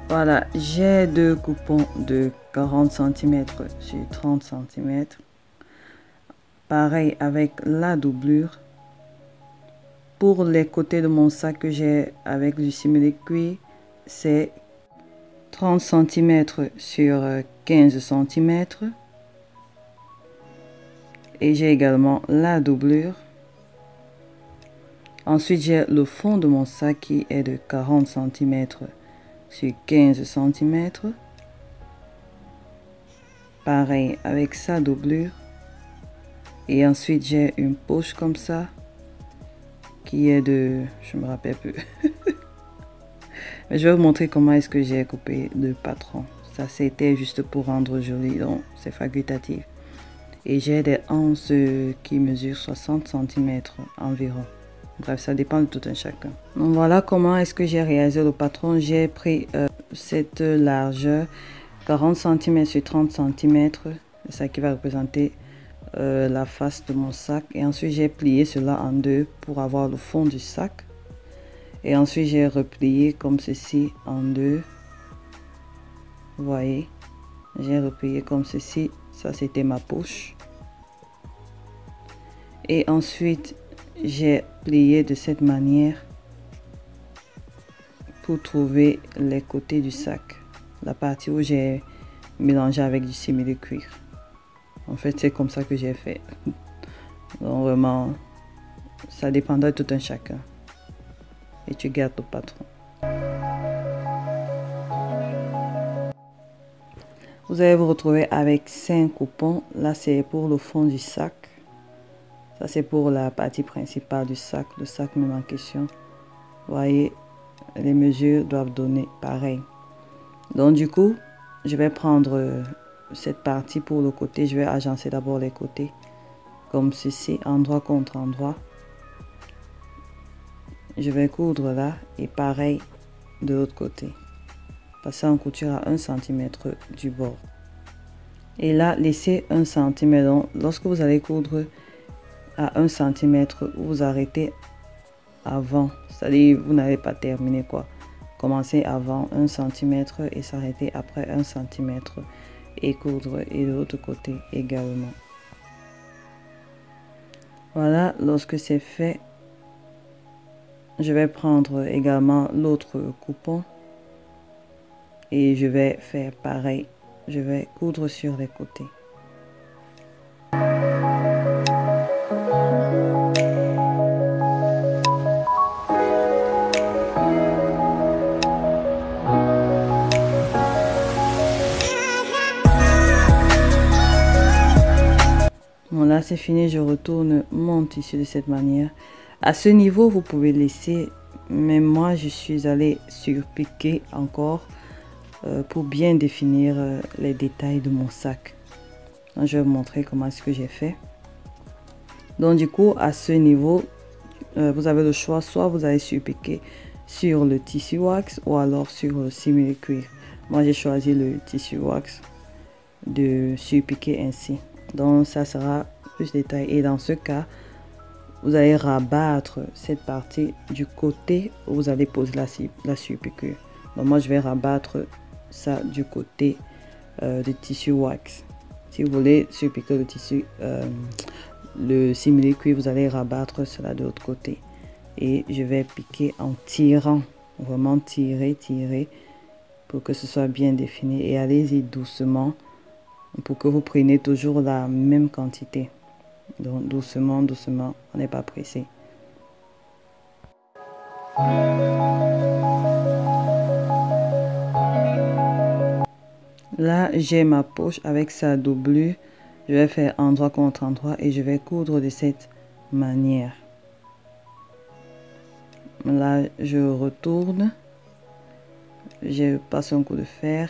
Voilà, j'ai deux coupons de 40 cm sur 30 cm. Pareil avec la doublure. Pour les côtés de mon sac que j'ai avec du simili cuir, c'est 30 cm sur 15 cm. Et j'ai également la doublure. Ensuite, j'ai le fond de mon sac qui est de 40 cm sur 15 cm. Pareil avec sa doublure. Et ensuite, j'ai une poche comme ça qui est de... je me rappelle plus. Mais je vais vous montrer comment est-ce que j'ai coupé le patron. Ça, c'était juste pour rendre joli, donc c'est facultatif. Et j'ai des anses qui mesurent 60 cm environ. Bref, ça dépend de tout un chacun. Donc voilà comment est-ce que j'ai réalisé le patron. J'ai pris cette largeur 40 cm sur 30 cm. C'est ça qui va représenter la face de mon sac. Et ensuite, j'ai plié cela en deux pour avoir le fond du sac. Et ensuite, j'ai replié comme ceci en deux. Vous voyez, j'ai replié comme ceci. Ça, c'était ma poche. Et ensuite, j'ai plié de cette manière pour trouver les côtés du sac. La partie où j'ai mélangé avec du simili cuir. En fait, c'est comme ça que j'ai fait. Donc vraiment, ça dépendra de tout un chacun. Et tu gardes le patron. Vous allez vous retrouver avec 5 coupons. Là, c'est pour le fond du sac. Ça, c'est pour la partie principale du sac, le sac même en question. Vous voyez, les mesures doivent donner pareil. Donc, du coup, je vais prendre cette partie pour le côté. Je vais agencer d'abord les côtés, comme ceci, endroit contre endroit. Je vais coudre là et pareil de l'autre côté. Passer en couture à 1 cm du bord. Et là, laissez 1 cm. Donc, lorsque vous allez coudre à 1 cm, vous arrêtez avant. C'est-à-dire, vous n'avez pas terminé quoi. Commencez avant 1 cm et s'arrêter après 1 cm. Et coudre et de l'autre côté également. Voilà, lorsque c'est fait, je vais prendre également l'autre coupon. Et je vais faire pareil. Je vais coudre sur les côtés. Bon, là c'est fini, je retourne mon tissu de cette manière. À ce niveau, vous pouvez laisser, mais moi je suis allée surpiquer encore pour bien définir les détails de mon sac. Donc, je vais vous montrer comment est-ce que j'ai fait. Donc du coup, à ce niveau, vous avez le choix, soit vous allez surpiquer sur le tissu wax ou alors sur le simili cuir. Moi j'ai choisi le tissu wax de surpiquer ainsi. Donc ça sera plus détaillé. Et dans ce cas, vous allez rabattre cette partie du côté où vous allez poser la surpiqûre. Donc moi je vais rabattre ça du côté du tissu wax. Si vous voulez surpiquer le tissu, le simili cuir, vous allez rabattre cela de l'autre côté. Et je vais piquer en tirant, vraiment tirer pour que ce soit bien défini. Et allez-y doucement pour que vous preniez toujours la même quantité. Donc doucement, doucement, on n'est pas pressé. Là, j'ai ma poche avec sa doublure. Je vais faire endroit contre endroit et je vais coudre de cette manière. Là, je retourne. Je passe un coup de fer.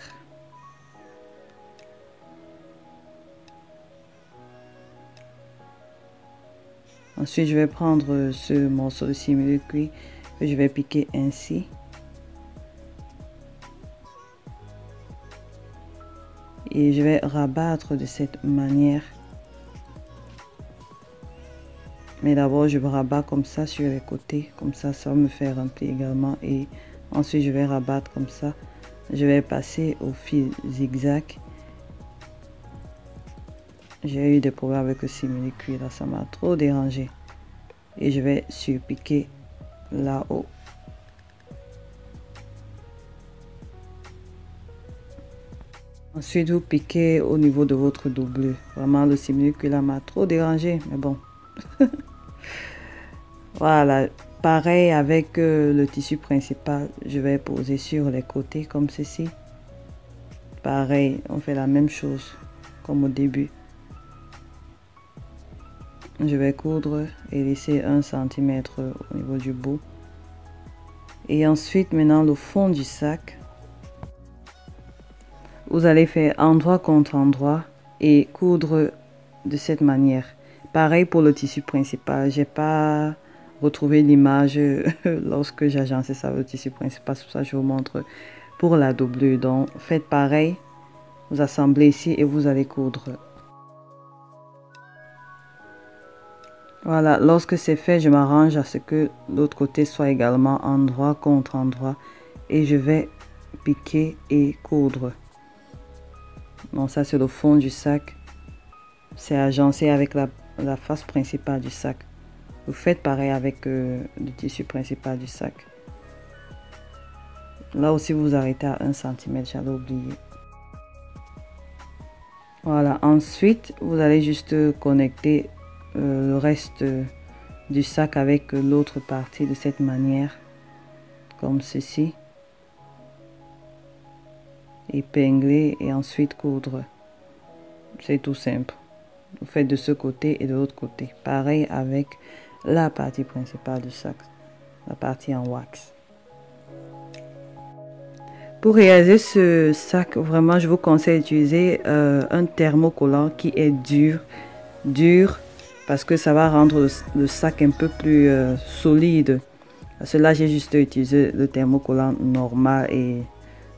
Ensuite, je vais prendre ce morceau de simili-cuir que je vais piquer ainsi. Et je vais rabattre de cette manière. Mais d'abord, je rabats comme ça sur les côtés. Comme ça va me faire un pli également. Et ensuite, je vais rabattre comme ça. Je vais passer au fil zigzag. J'ai eu des problèmes avec le simili-cuir. Là, ça m'a trop dérangé. Et je vais surpiquer là-haut. Ensuite, vous piquez au niveau de votre doublure. Vraiment, le simili-cuir là m'a trop dérangé, mais bon. Voilà, pareil avec le tissu principal, je vais poser sur les côtés comme ceci. Pareil, on fait la même chose comme au début. Je vais coudre et laisser 1 cm au niveau du bout. Et ensuite, maintenant, le fond du sac. Vous allez faire endroit contre endroit et coudre de cette manière. Pareil pour le tissu principal. J'ai pas retrouvé l'image lorsque j'agençais ça le tissu principal. C'est pour ça que je vous montre pour la doublure. Donc, faites pareil. Vous assemblez ici et vous allez coudre. Voilà, lorsque c'est fait, je m'arrange à ce que l'autre côté soit également endroit contre endroit. Et je vais piquer et coudre. Donc ça c'est le fond du sac. C'est agencé avec la face principale du sac. Vous faites pareil avec le tissu principal du sac. Là aussi vous arrêtez à 1 cm, j'avais oublié. Voilà, ensuite vous allez juste connecter le reste du sac avec l'autre partie de cette manière. Comme ceci. Épingler et ensuite coudre. C'est tout simple. Vous faites de ce côté et de l'autre côté. Pareil avec la partie principale du sac, la partie en wax. Pour réaliser ce sac, vraiment je vous conseille d'utiliser un thermocollant qui est dur parce que ça va rendre le sac un peu plus solide. Parce que là j'ai juste utilisé le thermocollant normal et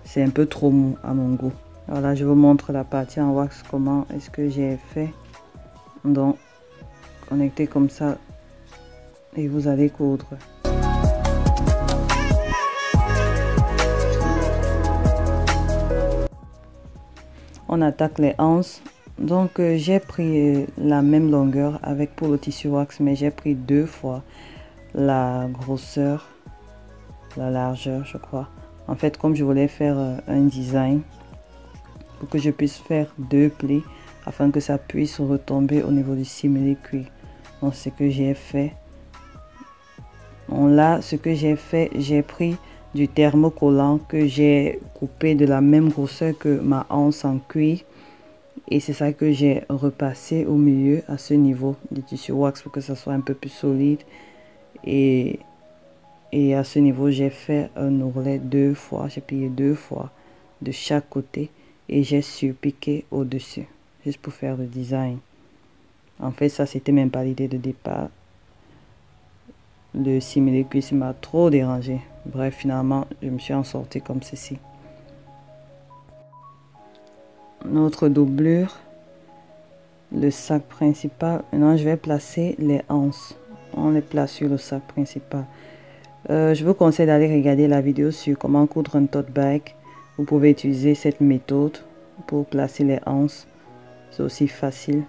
c'est un peu trop mou à mon goût. Voilà, je vous montre la partie en wax, comment est-ce que j'ai fait. Donc, connectez comme ça et vous allez coudre. On attaque les anses. Donc, j'ai pris la même longueur avec pour le tissu wax, mais j'ai pris 2 fois la grosseur, la largeur, je crois. En fait, comme je voulais faire un design pour que je puisse faire 2 plis afin que ça puisse retomber au niveau du simili-cuir. Donc, ce que j'ai fait. Donc là, ce que j'ai fait, j'ai pris du thermocollant que j'ai coupé de la même grosseur que ma anse en cuir. Et c'est ça que j'ai repassé au milieu à ce niveau du tissu wax pour que ça soit un peu plus solide. Et à ce niveau, j'ai fait un ourlet 2 fois. J'ai plié 2 fois de chaque côté. Et j'ai surpiqué au-dessus. Juste pour faire le design. En fait, ça, c'était même pas l'idée de départ. Le simili-cuir m'a trop dérangé. Bref, finalement, je me suis en sorti comme ceci. Notre doublure. Le sac principal. Maintenant, je vais placer les anses. On les place sur le sac principal. Je vous conseille d'aller regarder la vidéo sur comment coudre un tote bag. Vous pouvez utiliser cette méthode pour placer les anses. C'est aussi facile.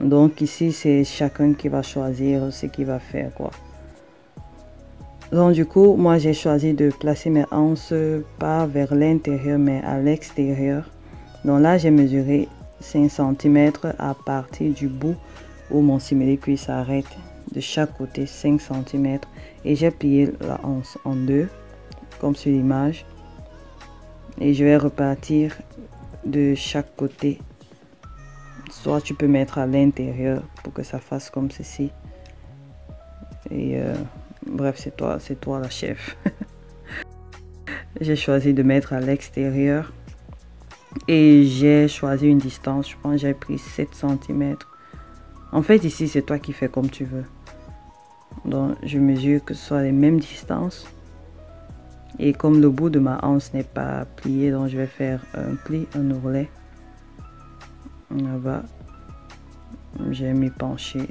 Donc ici, c'est chacun qui va choisir ce qu'il va faire, quoi. Donc du coup, moi j'ai choisi de placer mes anses pas vers l'intérieur mais à l'extérieur. Donc là, j'ai mesuré 5 cm à partir du bout où mon simili-cuir s'arrête. De chaque côté 5 cm et j'ai plié la anse en 2 comme sur l'image et je vais repartir de chaque côté. Soit tu peux mettre à l'intérieur pour que ça fasse comme ceci et bref, c'est toi la chef. J'ai choisi de mettre à l'extérieur et j'ai choisi une distance, je pense que j'ai pris 7 cm En fait, ici, c'est toi qui fais comme tu veux. Donc, je mesure que ce soit les mêmes distances. Et comme le bout de ma anse n'est pas plié, donc je vais faire un pli, un ourlet. Là-bas, j'ai mis penché,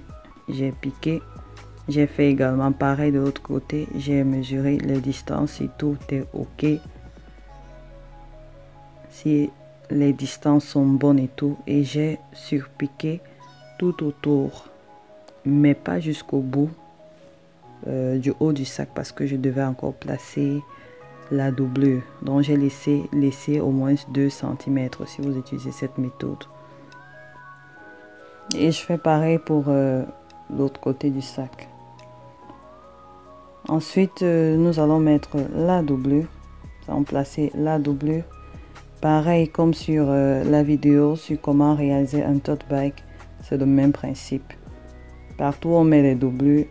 j'ai piqué. J'ai fait également pareil de l'autre côté. J'ai mesuré les distances si tout est OK. Si les distances sont bonnes et tout. Et j'ai surpiqué tout autour. Mais pas jusqu'au bout du haut du sac parce que je devais encore placer la doublure. Donc j'ai laissé au moins 2 cm si vous utilisez cette méthode. Et je fais pareil pour l'autre côté du sac. Ensuite, nous allons mettre la doublure. Nous allons placer la doublure. Pareil comme sur la vidéo sur comment réaliser un tote bag. C'est le même principe. Partout où on met les doublures,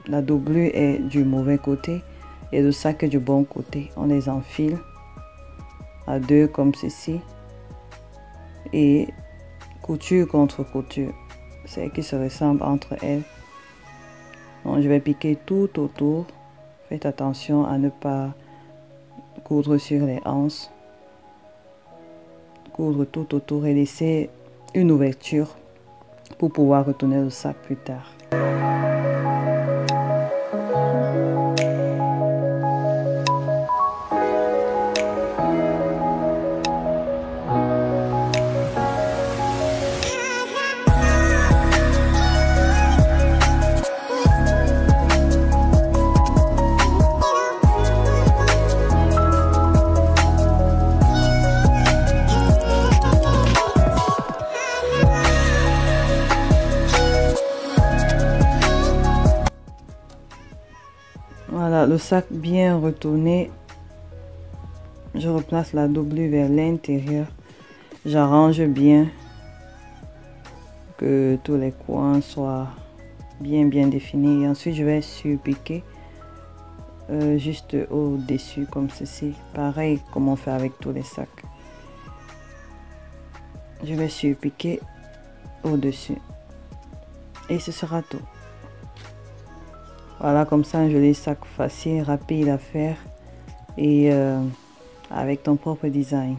la doublure est du mauvais côté et le sac est du bon côté. On les enfile à deux comme ceci. Et couture contre couture. C'est qui se ressemblent entre elles. Donc, je vais piquer tout autour. Faites attention à ne pas coudre sur les anses. Coudre tout autour et laisser une ouverture pour pouvoir retourner le sac plus tard. Voilà, le sac bien retourné. Je replace la doublure vers l'intérieur. J'arrange bien que tous les coins soient bien définis. Et ensuite, je vais surpiquer juste au-dessus comme ceci. Pareil comme on fait avec tous les sacs. Je vais surpiquer au-dessus. Et ce sera tout. Voilà, comme ça un joli sac facile, rapide à faire et avec ton propre design.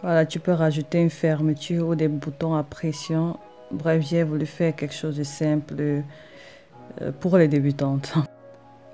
Voilà, tu peux rajouter une fermeture ou des boutons à pression. Bref, j'ai voulu faire quelque chose de simple pour les débutantes.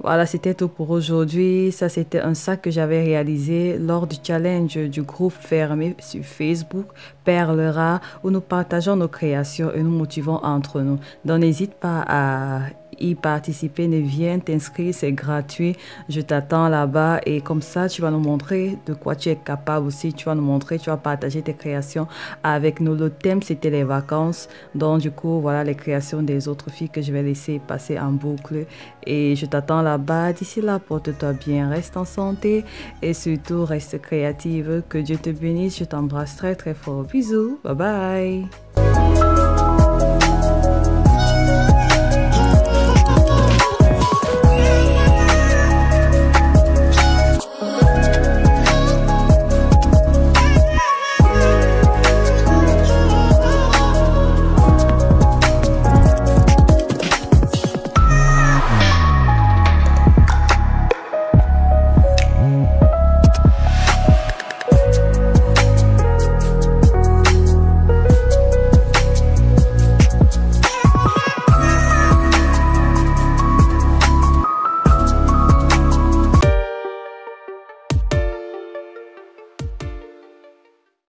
Voilà, c'était tout pour aujourd'hui. Ça, c'était un sac que j'avais réalisé lors du challenge du groupe fermé sur Facebook, Perlera, où nous partageons nos créations et nous motivons entre nous. Donc, n'hésite pas à y participer, viens t'inscrire, c'est gratuit. Je t'attends là-bas et comme ça, tu vas nous montrer de quoi tu es capable aussi. Tu vas nous montrer, tu vas partager tes créations avec nous. Le thème, c'était les vacances. Donc, du coup, voilà les créations des autres filles que je vais laisser passer en boucle. Et je t'attends là-bas. D'ici là, porte-toi bien, reste en santé et surtout, reste créative. Que Dieu te bénisse. Je t'embrasse très, très fort. Bisous. Bye bye.